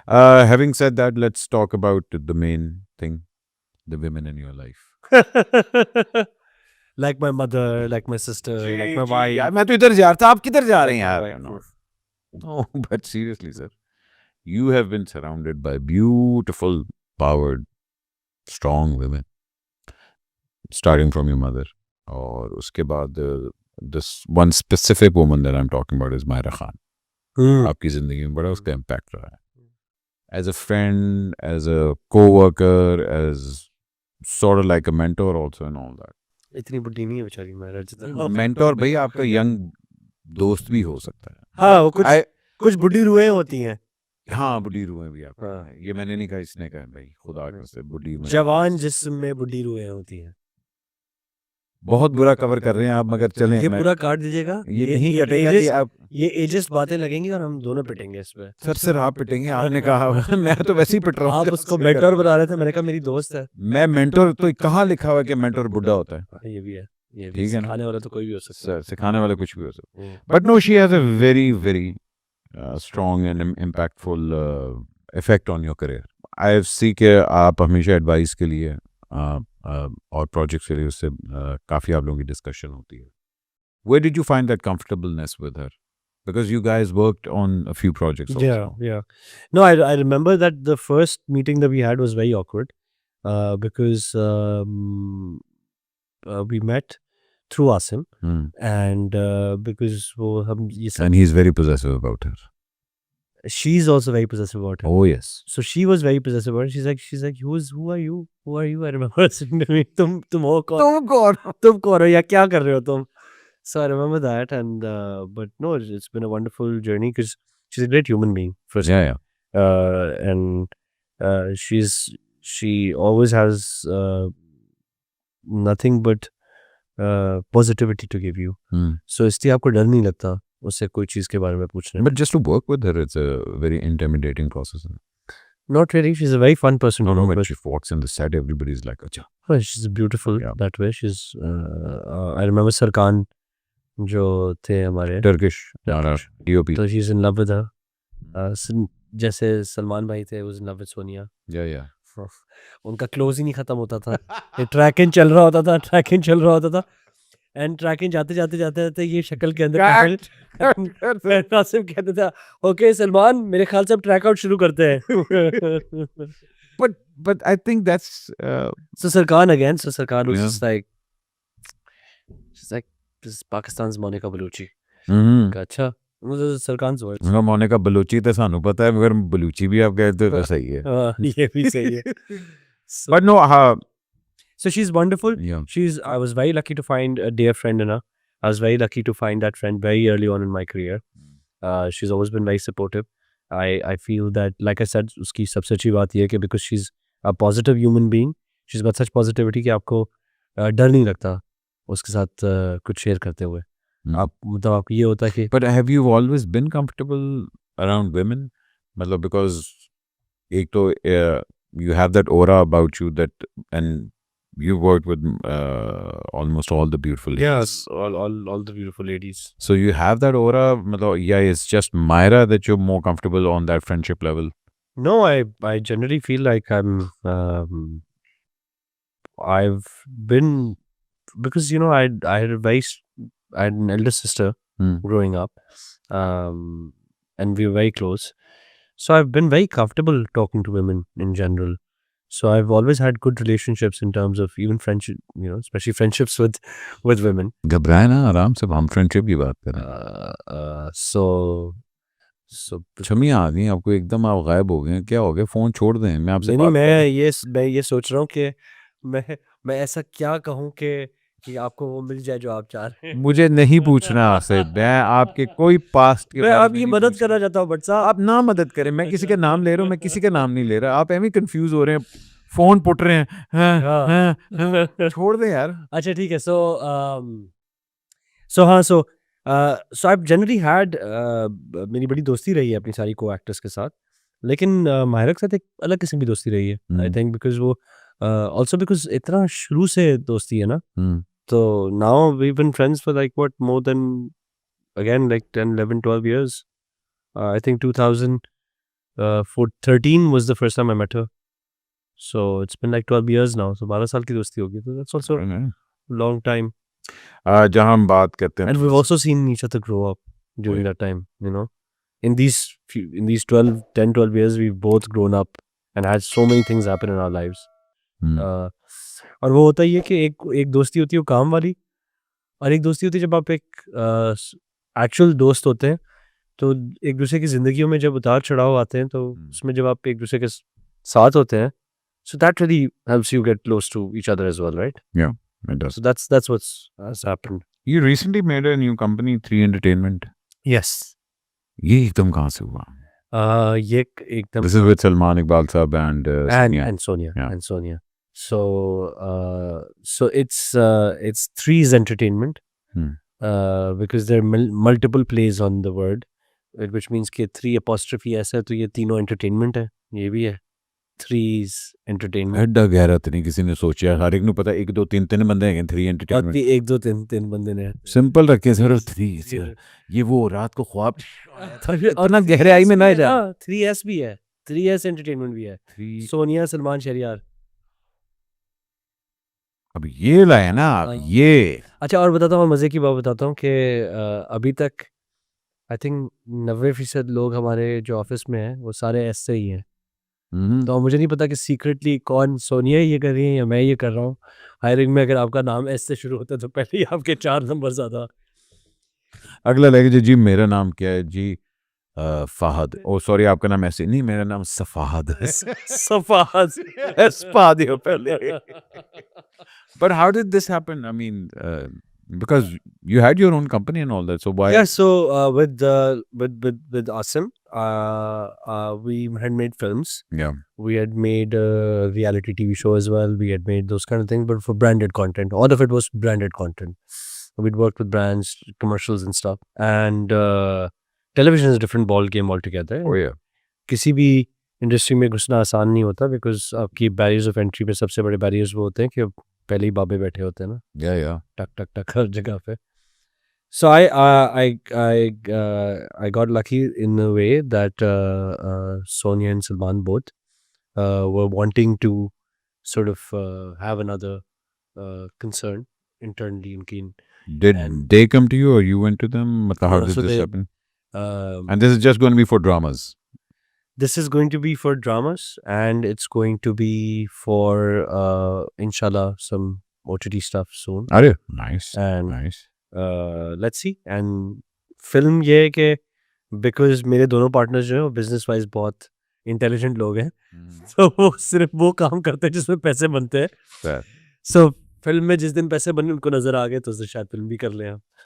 Having said that, let's talk about the main thing, the women in your life. Like my mother, like my sister, like my wife. यार मैं तो इधर जा रहा था, आप किधर जा रहे हैं like my यार? wife. No, but seriously, sir, you have been surrounded by beautiful, powered, strong women, starting from your mother. और उसके बाद this one specific woman that I'm talking about is Myra Khan. आपकी जिंदगी में बड़ा उसका impact रहा है. As a friend, as a co-worker, as sort of like a mentor also and all that. इतनी बुढ़ी नहीं है बेचारी मेरा जितना Mentor भाई आपका young दोस्त भी हो सकता है. हाँ वो कुछ बुढ़ी रूहें होती हैं. हाँ बुढ़ी रूहें भी आपका हाँ. है. ये मैंने नहीं कहा, इसने कहा भाई, खुदा से बुढ़ी में जवान जिस्म में बुढ़ी रूहें होती हैं. बहुत बुरा कवर कर रहे हैं आप, मगर चलें. ये पूरा काट दीजिएगा. ये नहीं कटेगा कि आप ये एजेस बातें लगेंगी और हम दोनों पिटेंगे इस पे. सर आप पिटेंगे. आपने कहा मैं तो वैसे ही पिट रहा हूँ. आप उसको मेंटोर बता रहे थे, मैंने कहा मेरी दोस्त है. मैं मेंटोर तो कहाँ लिखा हुआ है कि मेंटोर बुढ़ा होता है? ये भी है, ये भी ठीक है ना? सिखाने वाला तो कोई भी हो सकता है. सर सिखाने वाला कुछ भी हो सकता है. But no, she has a very very strong and impactful effect on your career. I see कि आप हमेशा एडवाइस के लिए और प्रोजेक्ट्स के लिए उससे काफ़ी आप लोगों की डिस्कशन होती है. Where did you find that comfortableness with her? Because you guys worked on a few projects also. Yeah. No, I remember that the first meeting that we had was very awkward because we met through Asim and because वो हम ये सब. And he's very possessive about her. She's also very possessive about him. Oh yes. So she was very possessive about it. She's like, who are you? Who are you? I remember saying to me, तुम हो कौन? तुम कौन हो या क्या कर रहे हो तुम? So I remember that, and but no, it's been a wonderful journey because she's a great human being. First, Yeah. and she always has nothing but positivity to give you. So इसलिए आपको डर नहीं लगता उससे कोई चीज के बारे में पूछने. But just to work with her, it's a very intimidating process. Not really. She's a very fun person. No, when she walks in the set, everybody's like, "Acha." Well, she's beautiful that way. She's. I remember Sarkan, जो थे हमारे Turkish, DOP. So she's in love with her. जैसे सलमान भाई थे, was in love with Sonia. Yeah. उनका close ही नहीं खत्म होता था. ट्रैकिंग चल रहा होता था. एंड ट्रैकिंग जाते ये शक्ल के अंदर कासिम कहता था, ओके सलमान, मेरे ख्याल से अब ट्रैक आउट शुरू करते हैं. But I think that's So Sarkar was just like, she's like, this is Pakistan's Monica Bellucci. अच्छा, मुझे Sarkar's words. मोनिका बलूची तो सानू पता है, मगर बलूची भी आप कहते तो सही है. ये भी सही है. But no, So she's wonderful. Yeah. I was very lucky to find a dear friend in her. I was very lucky to find that friend very early on in my career. She's always been very supportive. I feel that, like I said, उसकी सबसे अच्छी बात ये है कि because she's a positive human being, she's got such positivity कि आपको डर नहीं लगता उसके साथ कुछ शेयर करते हुए. आप मतलब आपको ये होता है कि. But have you always been comfortable around women? मतलब because एक तो you have that aura about you that, and you worked with almost all the beautiful ladies. Yes, all the beautiful ladies. So you have that aura. मतलब, yeah, it's just Myra that you're more comfortable on that friendship level. No, I generally feel like I've been, because I had an elder sister growing up, and we were very close. So I've been very comfortable talking to women in general. So I've always had good relationships in terms of even friendship, especially friendships with women. घबराए ना, आराम से हम friendship की बात करें. So छमी आ गई आपको एकदम, आप गायब हो गए. क्या हो गया? फोन छोड़ दें. मैं आपसे नहीं, मैं ये सोच रहा हूँ कि मैं ऐसा क्या कहूँ कि आपको वो मिल जाए जो आप चाह रहे हैं. मुझे नहीं पूछना आपसे. मैं आपके कोई पास्ट के मैं आपकी मदद करना चाहता हूँ, बट साहब आप ना मदद करें. मैं किसी का नाम ले रहा हूँ, मैं किसी का नाम नहीं ले रहा. आप ऐਵੇਂ कंफ्यूज हो रहे हैं, फोन पुट रहे हैं. छोड़ दें यार. अच्छा ठीक है. So I've generally had मेरी बड़ी दोस्ती रही है अपनी सारी को एक्टर्स के साथ, लेकिन माहिरा के साथ एक अलग किस्म की दोस्ती रही है. आई थिंक बिकॉज वो also because इतना शुरू से दोस्ती है ना. So now we've been friends for like what, more than, again, like 10, 11, 12 years. I think 2000 for 13 was the first time I met her. So it's been like 12 years now. So 12 साल की दोस्ती होगी. So that's also a long time. जहाँ हम बात करते हैं And we've also seen each other grow up during that time, you know. In these 12 years, we've both grown up and had so many things happen in our lives. और वो होता ही है कि एक दोस्ती होती है वो काम वाली, और एक दोस्ती होती है जब आप एक एक्चुअल दोस्त होते हैं, तो एक दूसरे की ज़िंदगियों में जब उतार चढ़ाव आते हैं, तो उसमें जब आप एक दूसरे के साथ होते हैं, so that really helps you get close to each other as well, right? Yeah, it does. So that's what's has happened. You recently made a new company, 3 Entertainment. Yes. ये एकदम कहाँ से हुआ? ये एकदम This is with Salman Iqbal Sahab and Sonia. and Sonia Yeah. and Sonia. So it's Three's Entertainment. Because there are multiple plays on the word, which means कि 3 apostrophe ऐसा है, तो ये तीनों entertainment है, ये भी है Three's Entertainment. ਐਡਾ ਗਹਿਰਾ ਤੇ ਨਹੀਂ ਕਿਸੇ ਨੇ ਸੋਚਿਆ, ਹਰ ਇੱਕ ਨੂੰ ਪਤਾ 1 2 3 3 ਬੰਦੇ ਹੈਗੇ 3 Entertainment. 1 2 3 बंदे ने सिंपल रखे सर 3 ये वो रात को ख्वाब और ना गहराई में ना जा 3S भी है, 3S Entertainment भी है, 3 सोनिया सलमान शहरियार. अब ये लाया ना ये अच्छा, और बताता हूँ, मज़े की बात बताता हूँ कि अभी तक आई थिंक 90% लोग हमारे जो ऑफिस में हैं वो सारे एस से ही हैं. तो मुझे नहीं पता कि सीक्रेटली कौन सोनिया ये कर रही है या मैं ये कर रहा हूँ. हायरिंग में अगर आपका नाम एस से शुरू होता है तो पहले ही आपके 4 नंबर ज़्यादा. अगला लगे जी मेरा नाम क्या है जी फहद. ओ सॉरी आपका नाम ऐसे नहीं, मेरा नाम सफाद है. सफाद स्पा दियो पहले. But how did this happen? I mean, because you had your own company and all that, so why? Yeah, so with Asim, we had made films. Yeah. We had made a reality TV show as well. We had made those kind of things, but for branded content. All of it was branded content. We'd worked with brands, commercials and stuff. And television is a different ball game altogether. Oh yeah. किसी भी industry में घुसना आसान नहीं होता, because आपकी barriers of entry में सबसे बड़े बैरियर्स वो होते हैं कि पहले ही बाबे बैठे होते हैं ना. Yeah. टक टक टक हर जगह पे. So I got lucky in a way that Sonia and Salman both were wanting to sort of have another concern internally in Keen. Did they come to you or you went to them? How did so this they- happen? And this is just going to be for dramas. This is going to be for dramas, and it's going to be for inshallah some OTT stuff soon. Are you? Nice. And Nice. let's see. And film ये है कि because मेरे दोनों partners जो हैं वो business wise बहुत intelligent लोग हैं, तो वो सिर्फ वो काम करते हैं जिसमें पैसे बनते हैं. Fair. सो फिल्म में जिस दिन पैसे बने उनको नजर आ गए तो शायद फिल्म भी कर लें.